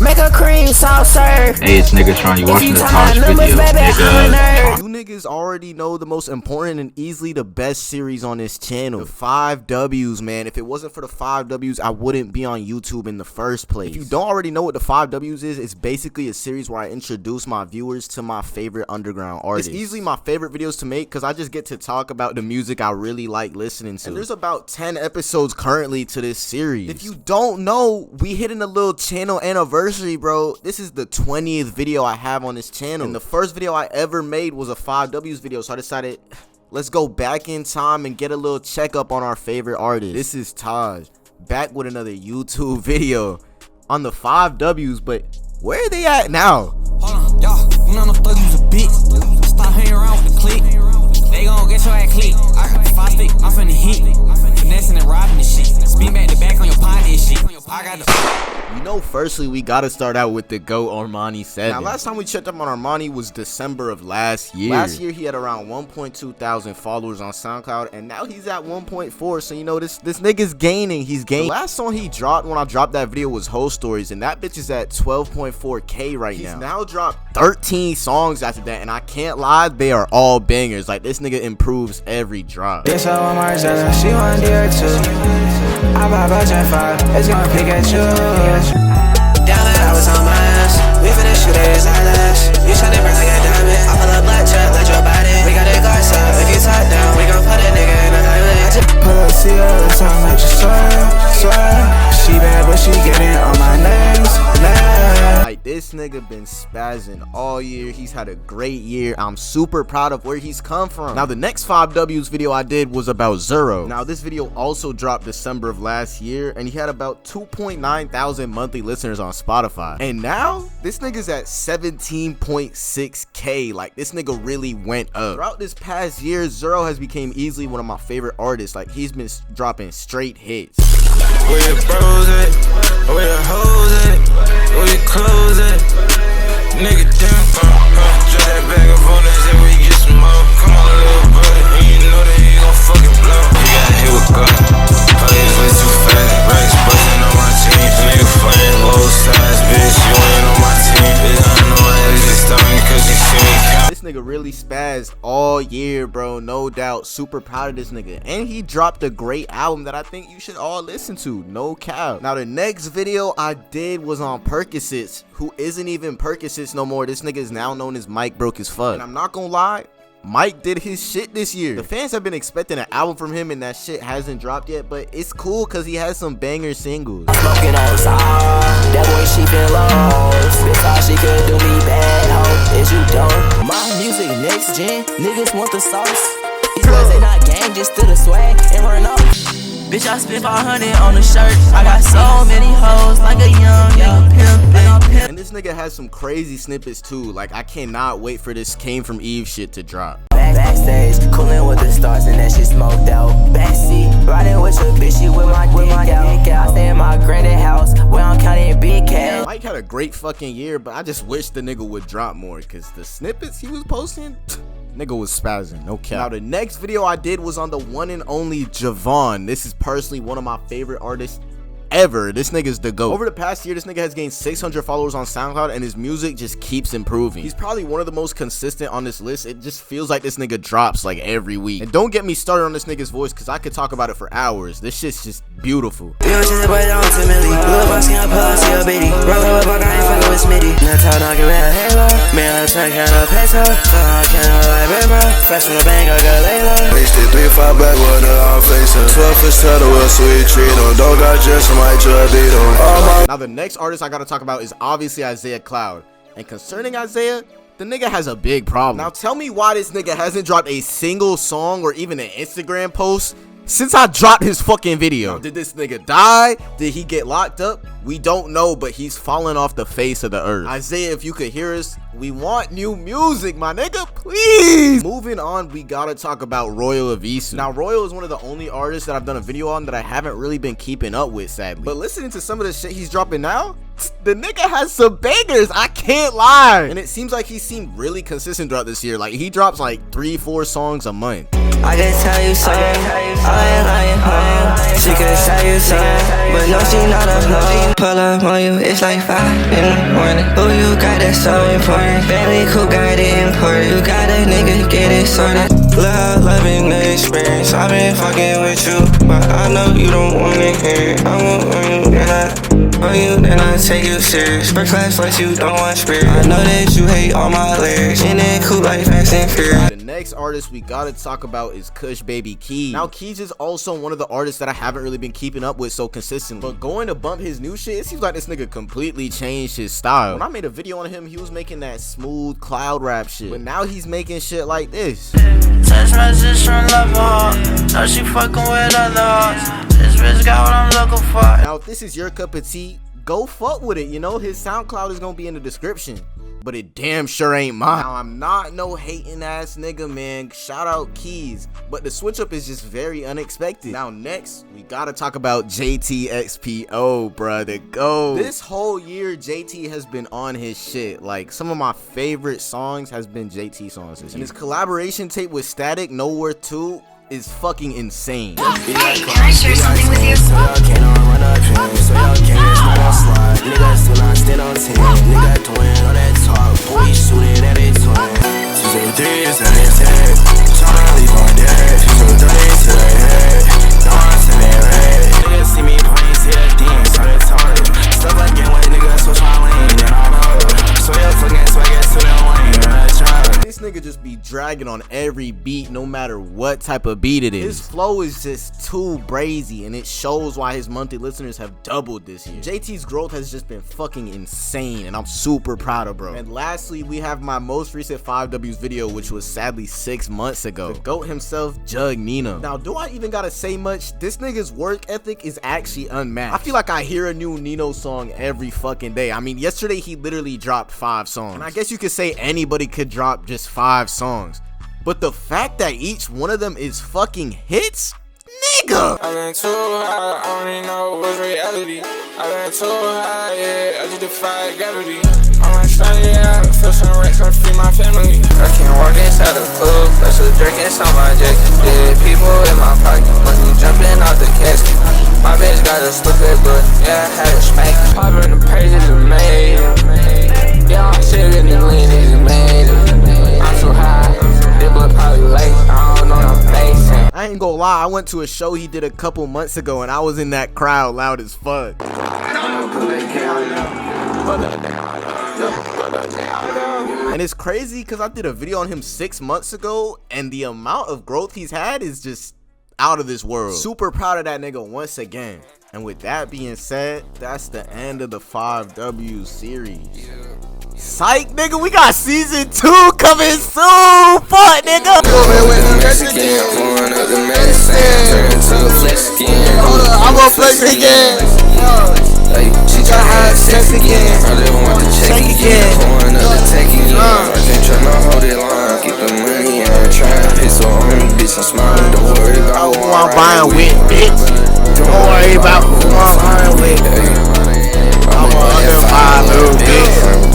Make a cream sauce serve. Hey, it's niggas trying to watching the Taj video, nigga. You niggas already know the most important and easily the best series on this channel. The 5 W's, man. If it wasn't for the 5 W's, I wouldn't be on YouTube in the first place. If you don't already know what the 5 W's is, it's basically a series where I introduce my viewers to my favorite underground artists. It's easily my favorite videos to make because I just get to talk about the music I really like listening to. And there's about 10 episodes currently to this series. If you don't know, we hitting a little channel anniversary, bro. This is the 20th video I have on this channel. And the first video I ever made was a 5 W's video, so I decided, let's go back in time and get a little checkup on our favorite artist. This is Taj, back with another YouTube video on the 5 W's, but where are they at now? Hold on, y'all. You know, no thug use a bitch. Stop hanging around with the clique. They gon' get your ass click. I got the 5 stick, I'm finna hit. Finessing and robbing the shit. Spin back to back on your potty and shit. I got the. You know, firstly, we gotta start out with the GOAT Armani 7. Now, last time we checked up on Armani was December of last year. Last year, he had around 1.2 thousand followers on SoundCloud, and now he's at 1.4. So, you know, this nigga's gaining. He's gaining. The last song he dropped when I dropped that video was Whole Stories, and that bitch is at 12.4K right now. He's now dropped 13 songs after that, and I can't lie, they are all bangers. Like, this nigga improves every drop. This all on my Marcella, she want dear too. I buy budget 5, it's gonna pick at you. Down that I was on my ass. We finna shoot it as eyelash. You shot it burn like a diamond. I pull up blood trap, let your body. We got that guard up. If you talk down, we gon' put a nigga in the highway. I just pull up, see her, it's on like you swear. She bad, but she getting on my nerves. Like, this nigga been spazzing all year. He's had a great year. I'm super proud of where he's come from. Now, the next 5 W's video I did was about Zuro. Now, this video also dropped December of last year, and he had about 2.9 thousand monthly listeners on Spotify. And now, this nigga's at 17.6K. Like, this nigga really went up. Throughout this past year, Zuro has become easily one of my favorite artists. Like, he's been dropping straight hits. Where your bros at? Where your hoes at? Where your clothes at? Nigga damn, drop that bag of phone and say we get some more. Come on, little brother, and you know that he gon' fucking blow. He got hit with God. Probably his way too fast. Racks bustin' on my team. Nigga playing both sides, bitch. You ain't on my team. Bitch, I know I just starting cause you see me count. This nigga really spazzed all year, bro. No doubt. Super proud of this nigga. And he dropped a great album that I think you should all listen to. No cap. Now, the next video I did was on Percocets, who isn't even Percocets no more. This nigga is now known as mikebrokeasf. And I'm not gonna lie, Mike did his shit this year. The fans have been expecting an album from him, and that shit hasn't dropped yet, but it's cool because he has some banger singles. Smoking outside, that boy she been lost. Bitch thought she could do me bad, ho, is you dumb? My music next gen, niggas want the sauce. These boys they not gang, just to the swag and run up. Bitch, I spent 500 on the shirt. I got so many hoes like a young nigga pimpin'. And this nigga has some crazy snippets too. Like, I cannot wait for this Came From Eve shit to drop. Backstage, coolin' with the stars and that shit smoked out. Backseat, riding with your bitch, she with my dick out. I stay in my granddad house where I'm counting big cash. Mike had a great fucking year, but I just wish the nigga would drop more because the snippets he was posting, nigga was spazzing, no cap. Now, the next video I did was on the one and only Jovan. This is personally one of my favorite artists ever. This nigga's the GOAT. Over the past year, this nigga has gained 600 followers on SoundCloud, and his music just keeps improving. He's probably one of the most consistent on this list. It just feels like this nigga drops like every week. And don't get me started on this nigga's voice, because I could talk about it for hours. This shit's just beautiful. Now, the next artist I gotta talk about is obviously IzayahCloud. And concerning Isaiah, the nigga has a big problem. Now, tell me why this nigga hasn't dropped a single song or even an Instagram post since I dropped his fucking video. Now, did this nigga die? Did he get locked up? We don't know, but he's falling off the face of the earth. Isaiah, if you could hear us, we want new music, my nigga, please. Moving on, we gotta talk about royalevisu. Now, Royal is one of the only artists that I've done a video on that I haven't really been keeping up with, sadly. But listening to some of the shit he's dropping now, the nigga has some bangers, I can't lie. And it seems like he seemed really consistent throughout this year. Like, he drops like 3-4 songs a month. I can tell you something. I ain't lying, she can tell you something, but no, she not a hoe. Pull up on you, it's like 5 in the morning. Who you got that's so important? Family who got it important. You got a nigga, get it sorted. Love, loving the experience. I've been fucking with you, but I know you don't wanna hear it. I won't on you, then I take you serious. First class like you don't want spirit. I know that you hate all my lyrics. And then cool like Fast and Furious. The next artist we gotta talk about is kushbabykeys. Now Keys is also one of the artists that I haven't really been keeping up with so consistently, but going to bump his new shit, it seems like this nigga completely changed his style. When I made a video on him, he was making that smooth cloud rap shit, but now he's making shit like this. Text message from Love, know she fucking with other hoes. This bitch got what I'm looking for. Now if this is your cup of tea, go fuck with it, you know. His SoundCloud is gonna be in the description, but it damn sure ain't mine. Now I'm not no hating ass nigga, man. Shout out Keys, but the switch up is just very unexpected. Now next we gotta talk about jtxpo, bruh, the GOAT. This whole year JT has been on his shit. Like, some of my favorite songs has been JT songs this year. And his collaboration tape with Static, Nowhere 2, is fucking insane. Hey, can I share something with you? Niggas do not stand on 10. Nigga doing all that talk. Boy, shooting at a twin. She's a 3 years in his head. Tryna leave on dead. She's a 30 to the head. No one's in their head. Niggas see me playing, see that dance, so they target. Stuff like getting with niggas, switch my lane, and I know. So you're fucking swagger to the lane, and I try. This nigga just be dragging on every beat, no matter what type of beat it is. His flow is just too brazy, and it shows why his monthly listeners have doubled this year. JT's growth has just been fucking insane, and I'm super proud of bro. And lastly, we have my most recent 5Ws video, which was sadly 6 months ago. The GOAT himself, Jugnino. Now, do I even gotta say much? This nigga's work ethic is actually unmatched. I feel like I hear a new Nino song every fucking day. I mean, yesterday he literally dropped 5 songs. And I guess you could say anybody could drop just 5 songs. But the fact that each one of them is fucking hits? Nigga! I've been too high, I don't even know what's reality. I've been too high, yeah, I just defy gravity. I'm like, yeah, I feel some racks, I feed my family. I can't walk inside the club, that's a drink inside my jacket. Dead people in my pocket, money jumping out the casket. My bitch got a stupid, but yeah, I had to smack. Popping the praises are made. Yeah, I'm sitting in the lean, is made. I'm so high, this boy probably late, I don't know I'm facing. I ain't gonna lie, I went to a show he did a couple months ago and I was in that crowd loud as fuck. And it's crazy because I did a video on him 6 months ago and the amount of growth he's had is just out of this world. Super proud of that nigga once again. And with that being said, that's the end of the 5W series. Psych, nigga, we got season 2 coming soon. Fuck, nigga. I'm gonna flex again. She try to have sex again. I just want to check again. I can't try to hold it long. Keep the money and try to piss on me, bitch. I'm smiling. Don't worry about who I'm buying with, bitch. Don't worry about who I'm buying with. I'm a other buy little bitch.